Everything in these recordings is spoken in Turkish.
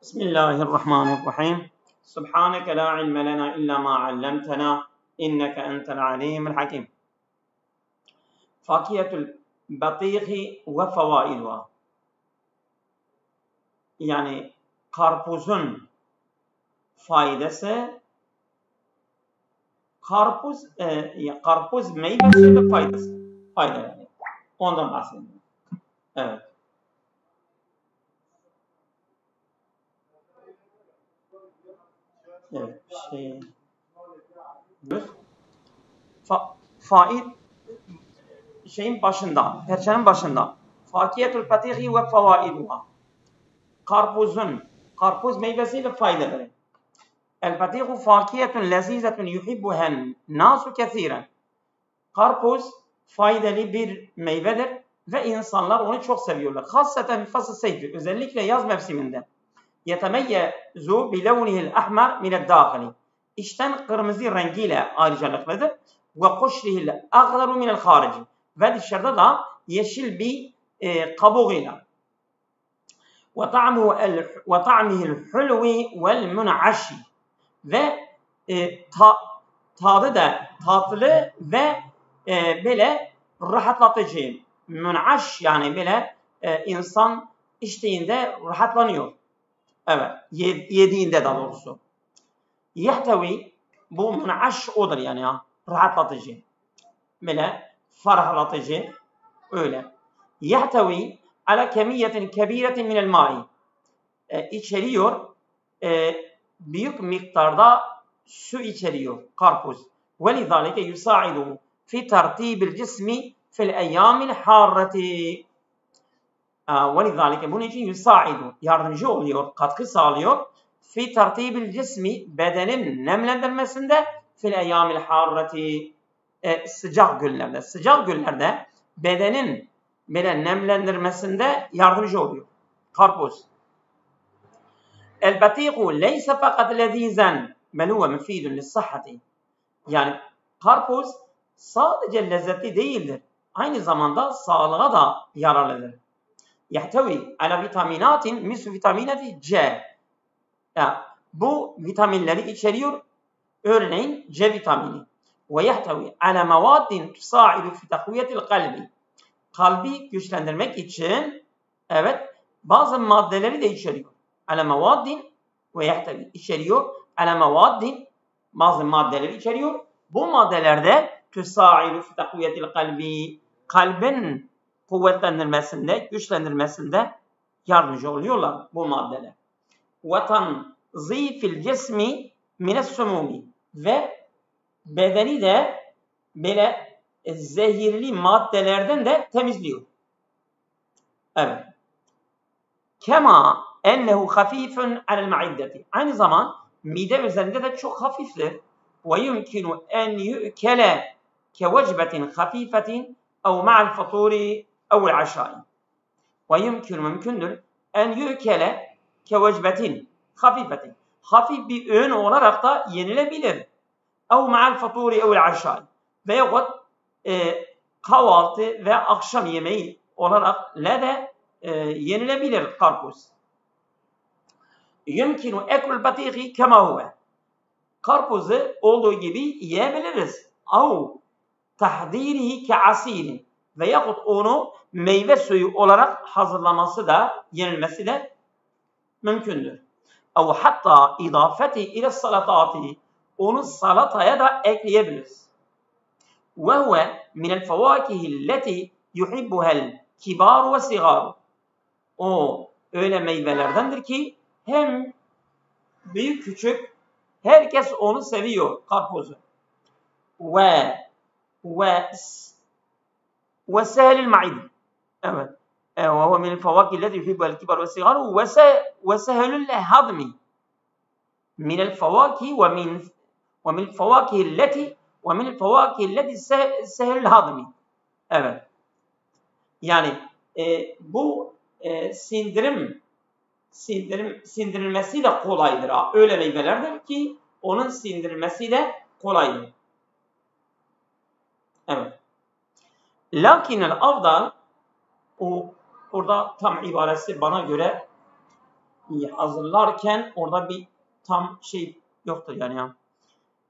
بسم الله الرحمن الرحيم سبحانك لا علم لنا إلا ما علمتنا إنك أنت العليم الحكيم. فاكهة البطيخ وفوائدها. Yani karpuzun faydası, karpuz meyvesi ve faydaları. Ondan bahsediyorum. Evet. Evet. Faid şeyin başında, perçenin başında. Fakiyetül patihi ve fevaiduha. Karpuz meyvesi ve faydaları. El patihu fakiyetun lezizetun yuhibbuhen nasu kethiren. Karpuz faydalı bir meyvedir ve insanlar onu çok seviyorlar. Hasseten fasıl seyfi, özellikle yaz mevsiminde. Yetemeyyezu bilevnihil ahmer mined-dâhili. İçten kırmızı rengiyle ayrıcalıklıdır. Ve kuşrihil agdaru minel-harici. Ve dışarıda da yeşil bir kabuğuyla. Ve ta'mihil hulvi vel mun'aşi. Ve tadı da tatlı ve böyle rahatlatıcı. Mun'aş yani böyle insan içtiğinde rahatlanıyor. Evet, yediğinde daha doğrusu. Yehtevi, bu mun'aş odur yani ya, rahatlatıcı. Böyle ferahlatıcı, öyle. Yehtevi ala kemiyetin kebiretin minel mai. İçeriyor, büyük miktarda su içeriyor karpuz. Velizalike yusaidu fi tertibil cismi fil eyyamil harreti. Velizalike bunun için yusaidu, yardımcı oluyor, katkı sağlıyor. Fi tertibil cismi, bedenin nemlendirmesinde fil eyyamil harreti, sıcak günlerde. Sıcak günlerde bedenin böyle nemlendirmesinde yardımcı oluyor karpuz. El-batihu leyse fakat lezizen bel huve müfidun lis-sahhati. Yani karpuz sadece lezzetli değildir. Aynı zamanda sağlığa da yararlıdır. Yehtevi ala vitaminatin mislu vitaminati C. Yani bu vitaminleri içeriyor. Örneğin C vitamini. Ve yehtevi ala mevaddin tusaidu fi takviyetil kalbi. Kalbi güçlendirmek için evet bazı maddeleri de içeriyor. Ala mevaddin ve yehtevi içeriyor. Ala mevaddin bazı maddeleri içeriyor. Bu maddelerde tusaidu fi takviyetil kalbi, kalbin kuvvetlendirmesinde, güçlendirmesinde yardımcı oluyorlar bu maddeler. Ve tanzifil cismi mine's-sumumi, ve bedeni de böyle zehirli maddelerden de temizliyor. Evet. Kema ennehu hafifun alel ma'iddeti. Aynı zaman mide üzerinde de çok hafiftir. Ve yumkinu en yu'kele kevecbetin hafifetin ev ma'al faturi ev'l aşai. Ve yumkinu mümkündür en yu'kele kevecbetin hafifetin. Hafif bir öğün olarak da yenilebilir. Ev ma'al faturi ev'l aşai. Veyahut kahvaltı ve akşam yemeği olarak de yenilebilir karpuz. Yumkinu eklul batihi kema huve. Karpuzu olduğu gibi yiyebiliriz. Au tahdirihi ke asirin. Veyahut onu meyve suyu olarak hazırlaması da, yenilmesi de mümkündür. Au hatta idafeti ile salatati. Onu salataya da ekleyebiliriz. Ve huve minel fevâkihilleti yuhibbuhel kibaru ve sigaru. O öyle meyvelerdendir ki hem büyük küçük herkes onu seviyor, karpuzu. Ve sehelil ma'id. Evet. Ve huve minel fevâkihilleti yuhibbuhel kibaru ve sigaru ve sehelil hadmi. Minel fevâkih ve minel fevâkihilleti ve minel fevâkihilleti sehelil hadmi. Evet. Yani bu sindirilmesi de kolaydır. Öyle meyvelerdir ki onun sindirilmesi de kolaydır. Evet. Lakinel afdal, o orada tam ibaresi bana göre hazırlarken orada bir tam şey yoktur yani ya.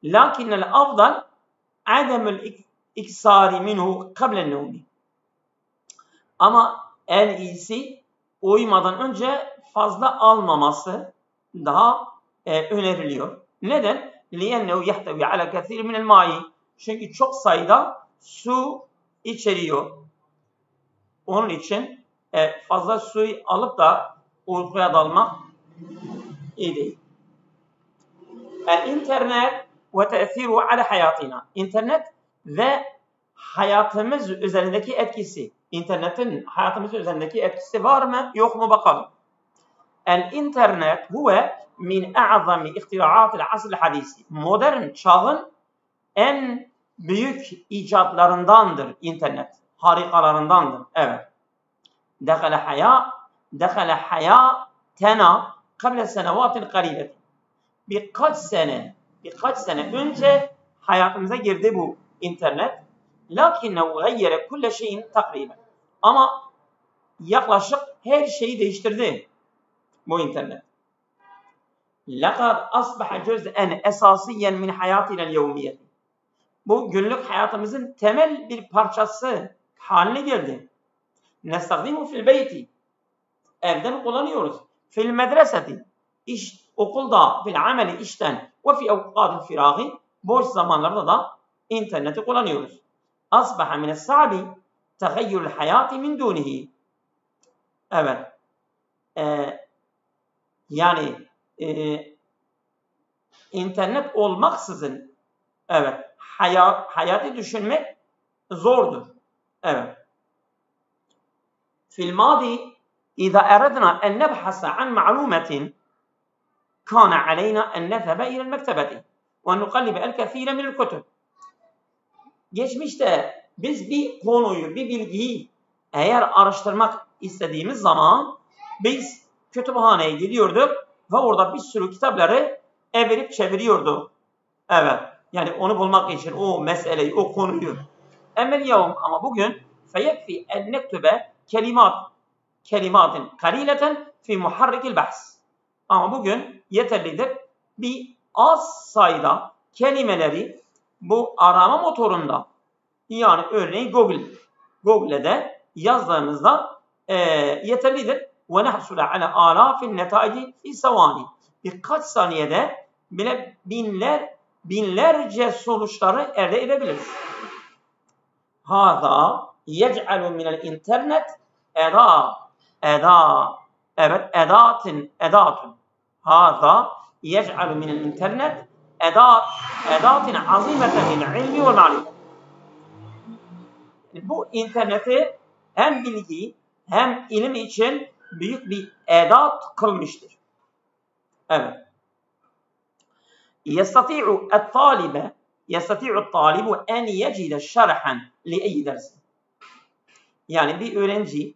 Lakinnel afdal ademul iksari minhu kablen nevmi. Ama en iyisi uyumadan önce fazla almaması daha öneriliyor. Neden? لِيَنَّهُ يَحْتَوِي عَلَى كَثِيرٍ مِنَ الْمَاءِ. Çünkü çok sayıda su içeriyor. Onun için fazla suyu alıp da uykuya dalmak iyi değil. İnternet ve te'siru ala hayatina. İnternet ve hayatımız üzerindeki etkisi. İnternetin hayatımız üzerindeki etkisi var mı yok mu bakalım. İnternet huve min a'zami ihtira'atil asr hadisi. Modern çağın en büyük icatlarındandır internet. Harikalarındandır. Evet. Dekhala hayatena kable senevatil qalileti. Birkaç sene önce hayatımıza girdi bu internet. Lakinnehu gayyere kulle şeyin takriben. Ama yaklaşık her şeyi değiştirdi bu internet. Lekad asbaha cüz'en esasiyen min hayatina yevmiyeti. Bu günlük hayatımızın temel bir parçası haline geldi. Nestagdimu fil beyti. Evden kullanıyoruz. Fil medreseti. Okulda, fil ameli işten ve fi evkatil firagi. Boş zamanlarda da interneti kullanıyoruz. Asbaha mines sa'bi tegayyürül hayati min dunihi. Evet. Yani internet olmaksızın evet hayatı düşünmek zordur. Evet. Fil madi إذا أردنا أن نبحث عن معلومة كان علينا أن نذهب إلى المكتبة ونقلب الكثير من الكتب. Geçmişte biz bir konuyu, bir bilgiyi eğer araştırmak istediğimiz zaman biz kütüphaneye gidiyorduk ve orada bir sürü kitapları evirip çeviriyorduk. Evet. Yani onu bulmak için o meseleyi, o konuyu. Ama bugün feyekfi en nektübe kelimatin kalileten fi muharrikil bahs. Ama bugün yeterlidir. Bir az sayıda kelimeleri bu arama motorunda yani örneğin Google'de yazdığımızda yeterlidir. Ve nehsule ala alafin netaici fi savani. Birkaç saniyede bile binlerce sonuçları elde edebiliriz. Hâzâ yec'alu minel internet edatun. Hâzâ yec'alu minel internet edatin azîmeten lil ilmi ve ma'rifet. Bu interneti hem bilgi hem ilim için büyük bir edat kılmıştır. Evet. يستطيع الطالب أن يجد شرحا لأي درس. Yani bir öğrenci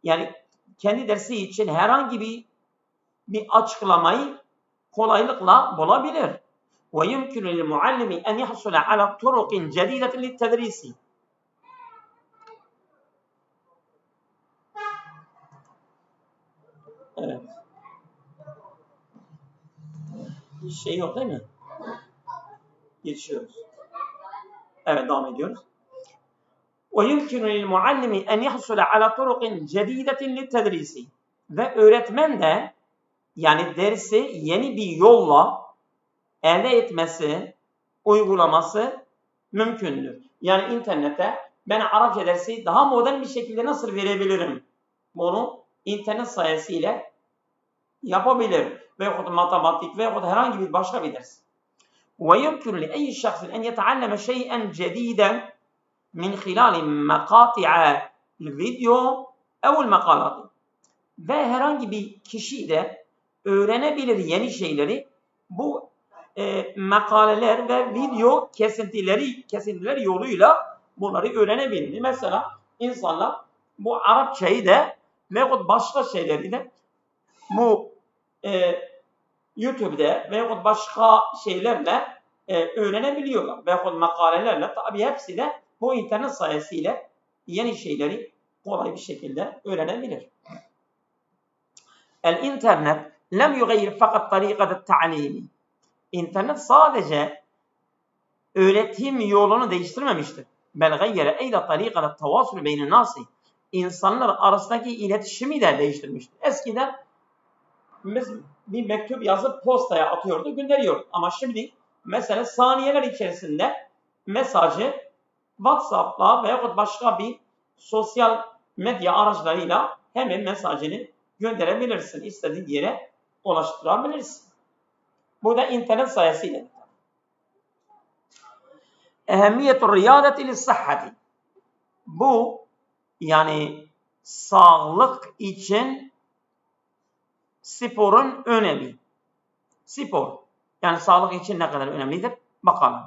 yani kendi dersi için herhangi bir açıklamayı kolaylıkla bulabilir. ويمكن للمعلم أن يحصل على طرق جديدة للتدريس. Evet. Şey yok değil mi? Geçiyoruz. Evet, devam ediyoruz. وَيُمْكِنُ لِلْمُعَلِّمِ اَنْ يَحْصُلَ عَلَى طُرُقٍ جَد۪يدَةٍ لِلْتَدْرِيسِ. Ve öğretmen de yani dersi yeni bir yolla elde etmesi, uygulaması mümkündür. Yani internete ben Arapça dersi daha modern bir şekilde nasıl verebilirim? Bunu internet sayesinde yapabilir. Veyahut matematik veyahut herhangi bir başka bir ders. وَيُمْكِنُ لِأَيِّ شَخْصٍ اَنْ يَتَعَلَّمَ شَيْئًا جَد۪يدًا min hilali makati'a video evul makalat. Ve herhangi bir kişi de öğrenebilir yeni şeyleri bu makaleler ve video kesintileri yoluyla bunları öğrenebilir. Mesela insanlar bu Arapçayı da veyahut başka şeyleri de bu YouTube'da veyahut başka şeylerle öğrenebiliyorlar. Veyahut makalelerle tabi hepsi de bu internet sayesinde yeni şeyleri kolay bir şekilde öğrenebilir. El internet lem yugayir fakat tarikatet ta'limi. İnternet sadece öğretim yolunu değiştirmemiştir. Bel gayyere eyda tarikatet tavasul beynin nasi. İnsanlar arasındaki iletişimi de değiştirmiştir. Eskiden biz bir mektup yazıp postaya atıyordu, gönderiyorduk. Ama şimdi mesela saniyeler içerisinde mesajı WhatsApp'la veya başka bir sosyal medya araçlarıyla hemen mesajını gönderebilirsin. İstediğin yere ulaştırabilirsin. Bu da internet sayesinde. Ehemmiyetur riyadeti lissahhati. Bu yani sağlık için sporun önemi. Spor. Yani sağlık için ne kadar önemlidir? Bakalım.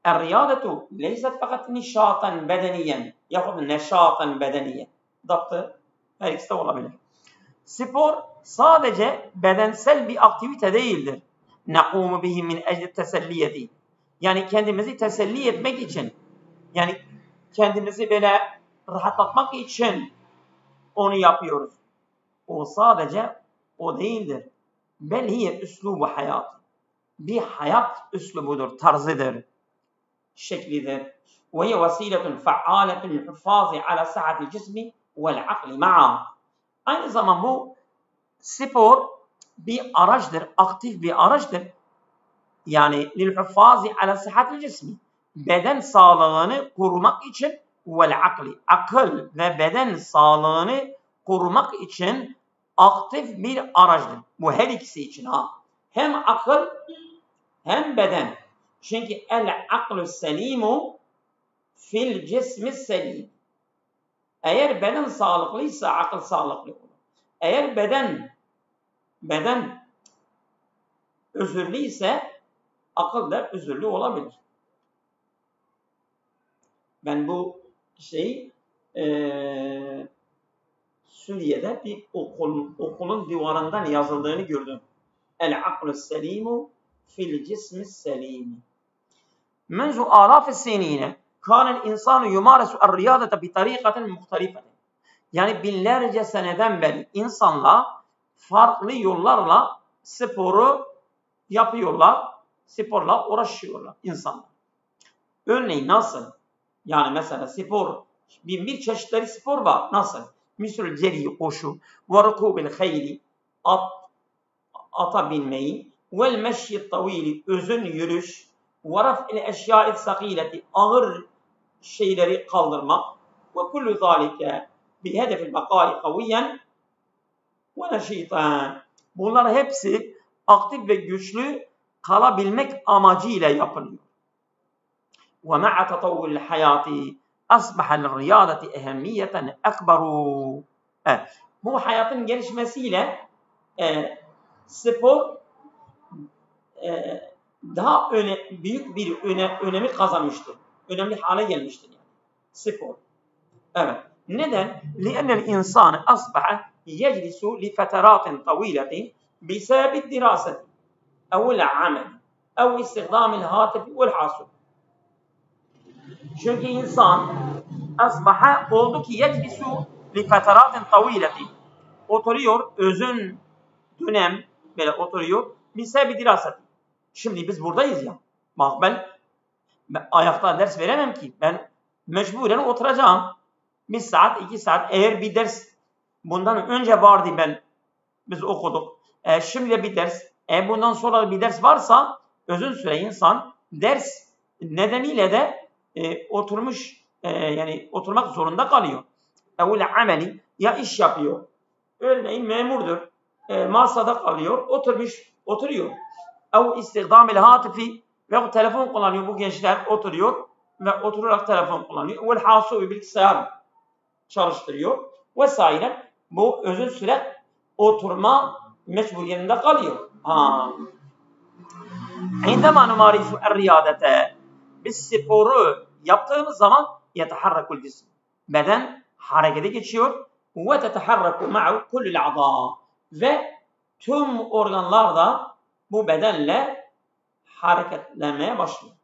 Er-riyadetu leyset fakat nişatan bedeniyen yahut neşatan bedeniyen. Dıptı. Her ikisi de olabilir. Spor sadece bedensel bir aktivite değildir. Nakumu bihi min ecli teselliyeti. Yani kendimizi teselli etmek için, yani kendimizi böyle rahatlatmak için onu yapıyoruz. O sadece o değildir. Bel hiye üslubu hayat. Bir hayat üslubudur, tarzıdır, şeklidir. Ve hiye vesiletun fa'aletun hufazi ala sa'atil cismi vel akli ma'a. Aynı zaman bu spor bir araçtır, aktif bir araçtır. Yani lil-huffazi ala sıhhatil cismi. Beden sağlığını korumak için vel akli. Akıl ve beden sağlığını korumak için aktif bir araçtır. Bu her ikisi için ha. Hem akıl hem beden. Çünkü el-aklu selimu fil cismi selim. Eğer beden sağlıklıysa akıl sağlıklı olur. Eğer beden özürlü ise akıl da özürlü olabilir. Ben bu şeyi Suriye'de bir okulun divarından yazıldığını gördüm. El-aklu selimu fil cismi selimi. Menzu alaf senine kânel insanu yumaresu er-riyadete bi tarikatin muhtelifetin. Yani binlerce seneden beri insanlar farklı yollarla sporu yapıyorlar, sporla uğraşıyorlar insanlar. Örneğin nasıl? Yani mesela spor, bir çeşitleri spor var. Nasıl? Misal ceri, koşu, ve rukubil hayli, ata binmeyi, vel meşyi tavili, uzun yürüyüş, ve raf'il eşya'id sakileti, ağır şeyleri kaldırmak, ve kullu zalike bi hedefil bakali kaviyen ve neşitan. Bunlar hepsi aktif ve güçlü kalabilmek amacıyla yapılıyor. وَمَعَ تَطَوُّلِ الْحَيَاةِ أَصْبَحَ لِلْرِيَاضَةِ اَهَمِّيَّةً اَكْبَرُ. Evet. Bu hayatın gelişmesiyle spor daha büyük bir önemi kazanmıştır. Önemli hale gelmiştir yani. Spor. Evet. Neden? لِأَنَّ الْاِنْسَانِ أَصْبَحَ يَجْلِسُ لِفَتَرَاتٍ طَوِيلَةٍ بِسَبَبِ الدِّرَاسَةِ اَوْ الْعَمَلِ اَوْ اِسْتِخْدَامِ الْهَاتِفِ وَالْحَاسُبِ. Çünkü insan asbaha oldu ki yeclisu li feteratin taviletin. Oturuyor, uzun dönem böyle oturuyor. Bir diraset. Şimdi biz buradayız ya. Bak ben ayakta ders veremem ki. Ben mecburen oturacağım. 1 saat, 2 saat. Eğer bir ders bundan önce vardı biz okuduk. Şimdi bir ders. Bundan sonra bir ders varsa uzun süre insan ders nedeniyle de yani oturmak zorunda kalıyor. Evle ameli ya iş yapıyor. Örneğin memurdur. Masada kalıyor. Oturuyor. Ev istihdamil hatifi ve telefon kullanıyor. Bu gençler oturuyor ve oturarak telefon kullanıyor. Vel hasubi bilgisayar çalıştırıyor. Vesaire. Bu uzun süre oturma mecburiyetinde kalıyor. İndema numarisu er-riyadete. Biz sporu yaptığımız zaman yeteharrakul cism. Beden harekete geçiyor. Ve teteharraku ma'u kullul a'da. Ve tüm organlar da bu bedenle hareketlenmeye başlıyor.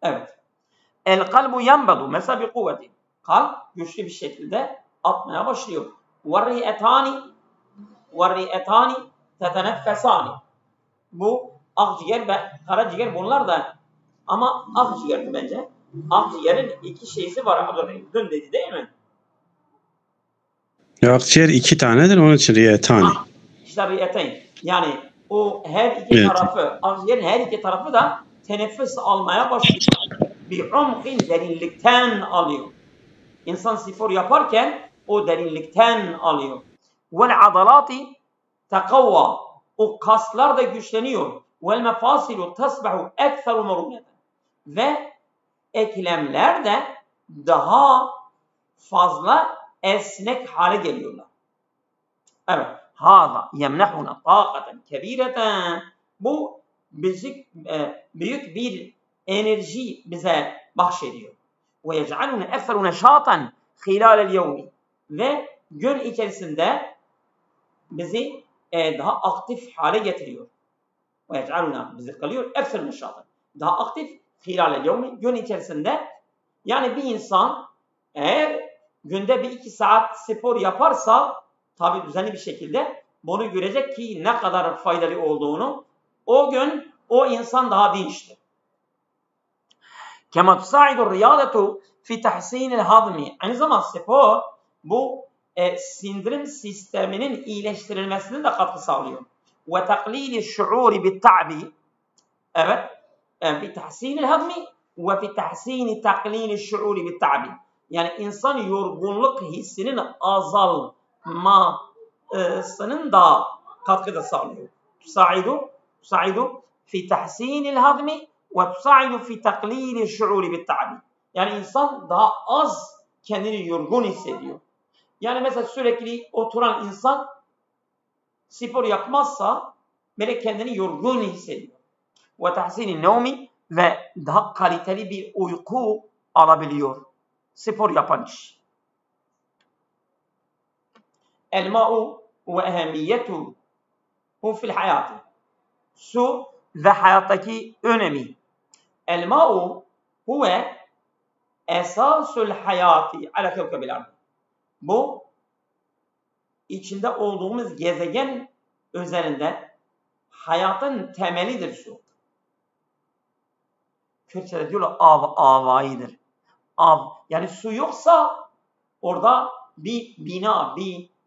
Evet. El kalbu yanbadu mesela bir kuvveti. Kalp güçlü bir şekilde atmaya başlıyor. Ve ri'etani teteneffesani. Bu akciğer ve karaciğer bunlar da ama akciğer bence. Akciğerin iki şeysi var. Dün dedi değil mi? Akciğer 2 tanedir, onun için riyetani. İşte riyeteyn. Yani o her iki tarafı, akciğerin her iki tarafı da teneffüs almaya başlıyor. Bir umkin derinlikten alıyor. İnsan spor yaparken o derinlikten alıyor. Vel adalati tekavva. O kaslar da güçleniyor. Vel mefasilu tasbahu ekseru meruneten. Ve eklemler de daha fazla esnek hale geliyorlar. Evet. Hâzâ yemnehuna tâkaten kebîreten. Bu büyük bir enerji bize bahşediyor. Ve yec'aluna ekseru neşâtan hilâlel yevmi. Ve gün içerisinde bizi daha aktif hale getiriyor. Ve yec'aluna bizi kılıyor ekseru neşâtan. Daha aktif hilâlel yevmi. Gün içerisinde yani bir insan eğer günde 1-2 saat spor yaparsa tabi düzenli bir şekilde bunu görecek ki ne kadar faydalı olduğunu. O gün o insan daha dinçtir. Kema tusaidu riyadetu fi tahsinil hazmi. Aynı zamanda spor bu sindirim sisteminin iyileştirilmesine de katkı sağlıyor. Ve taklili şuuri bit ta'bi. Evet. Fi tahsinil hazmi ve fi tahsini taklili şuuri bit ta'bi. Yani insan yorgunluk hissinin azalmasının da katkıda sağlıyor. Tusaidu fi tahsinil hazmi ve tusaidu fi taklili şuuri bit ta'bi. Yani insan daha az kendini yorgun hissediyor. Yani mesela sürekli oturan insan spor yapmazsa böyle kendini yorgun hissediyor. Ve tahsinin nevmi ve daha kaliteli bir uyku alabiliyor. Spor yapan kişi. El-ma'u ve ehemmiyetu fil hayatı. Su ve hayattaki önemi. El-ma'u huve esasul hayatı ala kevkebil ardı. Bu içinde olduğumuz gezegen üzerinde hayatın temelidir su. Kürtçe'de diyorlar avayıdır. Yani su yoksa orada bir bina,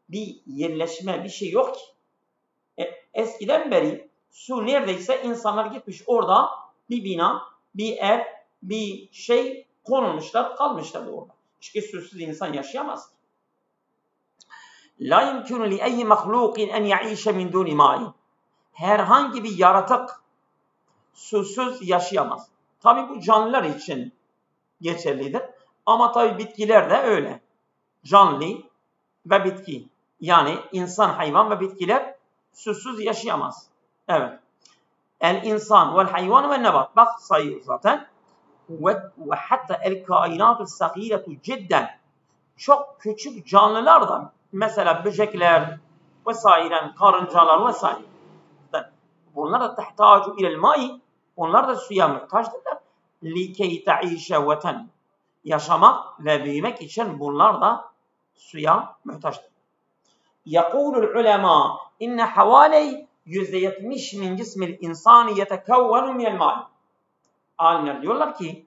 bir yerleşme, bir şey yok ki. Eskiden beri su neredeyse insanlar gitmiş orada bir bina, bir ev, bir şey konulmuşlar, kalmışlar orada. Çünkü susuz insan yaşayamaz. La yumkinu li eyyi mahlukin en ya'işe min duni ma'i. Herhangi bir yaratık susuz yaşayamaz. Tabi bu canlılar için geçerlidir. Ama tabi bitkiler de öyle. Canlı ve bitki. Yani insan, hayvan ve bitkiler susuz yaşayamaz. Evet. El insan vel hayvan ve nebat. Bak sayıyor zaten. Ve hatta el kainatu sagiretu cidden. Çok küçük canlılar da mesela böcekler vesaire, karıncalar vesaire. Bunlar da tehtacu ilel mai. Onlar da suya muhtaçtırlar. Likey ta'işe veten. Yaşamak ve büyümek için bunlar da suya muhtaçtır. Yekulul ulema inne havali %70 min cismil insani yetekevvenu minel ma'i. Alimler diyorlar ki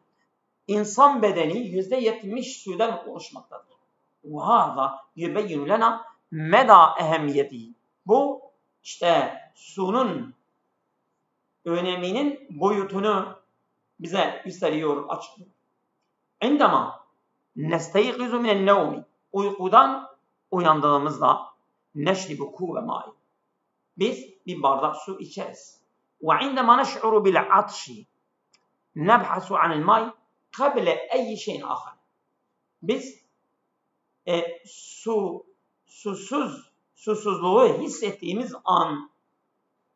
insan bedeni %70 sudan oluşmaktadır. Ve hâzâ yübeyyinu lena meda ehemmiyetihi. Bu işte suyun öneminin boyutunu bize gösteriyor, açıklıyor. İndama nesteygizu minen nevmi. Uykudan uyandığımızda neşribu kuve ma'i. Biz bir bardak su içeriz. Ve indama neş'uru bil atşi nebhasu anil ma'i kable eyyi şeyin ahar. Biz susuzluğu hissettiğimiz an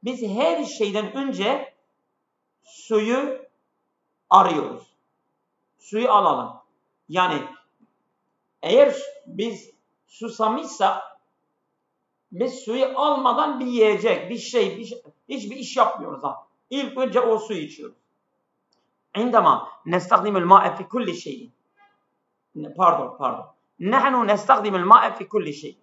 biz her şeyden önce suyu arıyoruz. Suyu alalım. Yani eğer biz susamışsak biz suyu almadan bir yiyecek, bir şey, hiçbir iş yapmıyoruz ha. İlk önce o suyu içiyoruz. عندما نستخدم الماء في كل شيء. Pardon. نحن نستخدم الماء في كل شيء.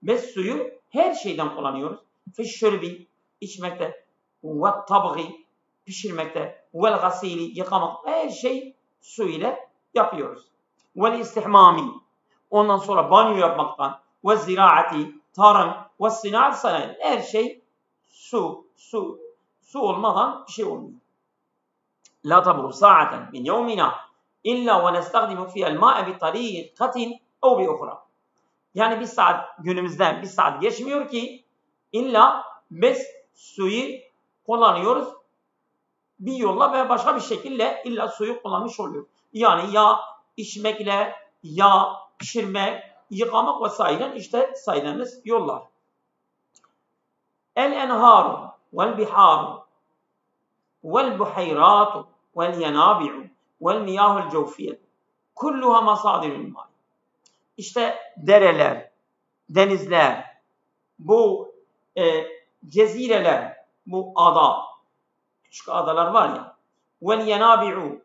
Biz suyu her şeyden kullanıyoruz. Fişşürbi içmekte, ve tabği pişirmekte, vel gasili yıkamak, her şey su ile yapıyoruz. Vel istihmami ondan sonra banyo yapmaktan, ve ziraati tarım, ve sinaat sanayi, her şey su olmadan bir şey olmuyor. La tabru sa'aten min yevmina illa ve nestagdimu fiyel ma'e bi tarikatin ev bi ukhra. Yani bir saat günümüzden bir saat geçmiyor ki illa biz suyu kullanıyoruz bir yolla ve başka bir şekilde illa suyu kullanmış oluyoruz. Yani ya içmekle, ya pişirmek, yıkamak vesaire işte saydığımız yollar. El enharu vel biharu vel buhayratu vel yenabi'u vel miyahul cevfiyet kulluha masadirul ma. İşte dereler, denizler, bu cezireler, bu ada, küçük adalar var ya, vel yenabi'u,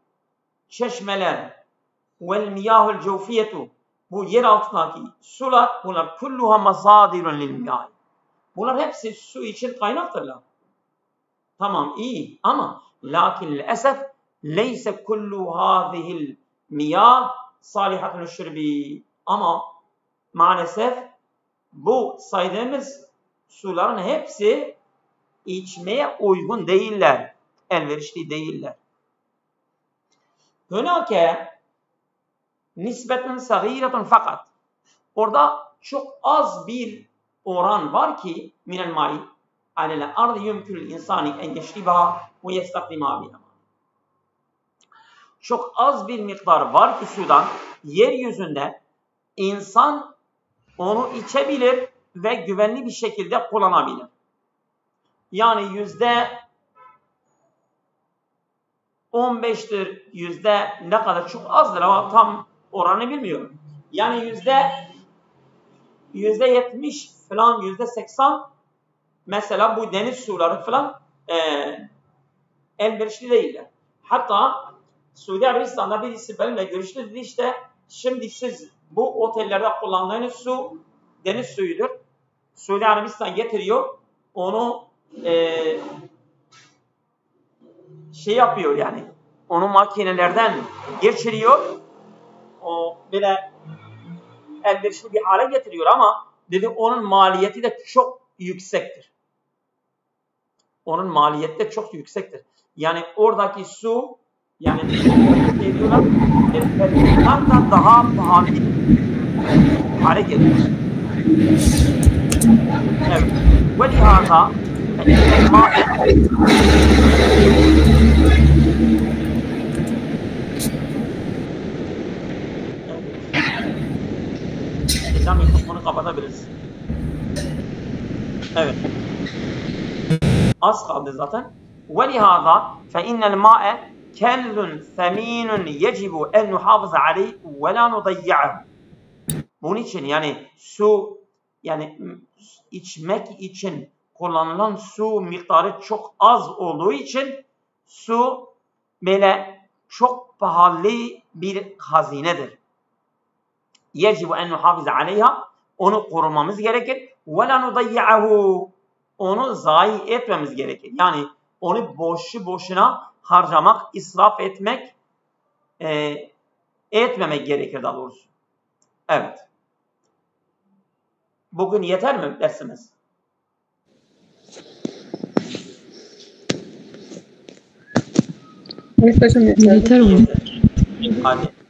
çeşmeler, vel miyahul cevfiyetu, bu yer altındaki sular, bunlar kulluha masadirun lil miyah. Bunlar hepsi su için kaynaktırlar. Tamam, iyi ama lakin esef leyse kullu hadihil miyah salihatun şurbi. Ama maalesef bu saydığımız suların hepsi içmeye uygun değiller. Elverişli değiller. Hünake nisbetun sagiratun fakat orada çok az bir oran var ki minel mai alel ardı yumkünül insani en yeşribaha ve yestakdima biha. Çok az bir miktar var ki sudan yeryüzünde insan onu içebilir ve güvenli bir şekilde kullanabilir. Yani %15'tir, ne kadar çok azdır ama tam oranı bilmiyorum. Yani %70 falan, %80 mesela bu deniz suları falan elverişli değiller. Hatta Suudi Arabistan'da birisi benimle görüştü, dedi işte şimdi siz bu otellerde kullandığınız su deniz suyudur. Suudi Arabistan getiriyor, onu yapıyor yani. Onu makinelerden geçiriyor. O böyle elverişli bir hale getiriyor ama dedi onun maliyeti de çok yüksektir. Onun maliyeti de çok yüksektir. Yani oradaki su yani diyorlar petrolden daha pahalı bir hale geliyor. Evet. Ve lihaza mikrofonu kapatabiliriz. Evet. Az kaldı zaten. وَلِهَذَا فَاِنَّ الْمَاءَ كَنْزٌ ثَم۪ينٌ يَجِبُ اَنْ نُحَافِظَ عَلَيْهِ وَلَا نُضَيِّعَهُ. Bunun için yani su, yani içmek için kullanılan su miktarı çok az olduğu için su böyle çok pahalı bir hazinedir. يَجِبُ اَنْ نُحَافِظَ عَلَيْهَا. Onu korumamız gerekir. وَلَا نُضَيِّعَهُ. Onu zayi etmemiz gerekir. Yani onu boşu boşuna harcamak, israf etmemek gerekir daha doğrusu. Evet. Bugün yeter mi dersimiz? Evet hocam yeter. Yeter mi? Hadi.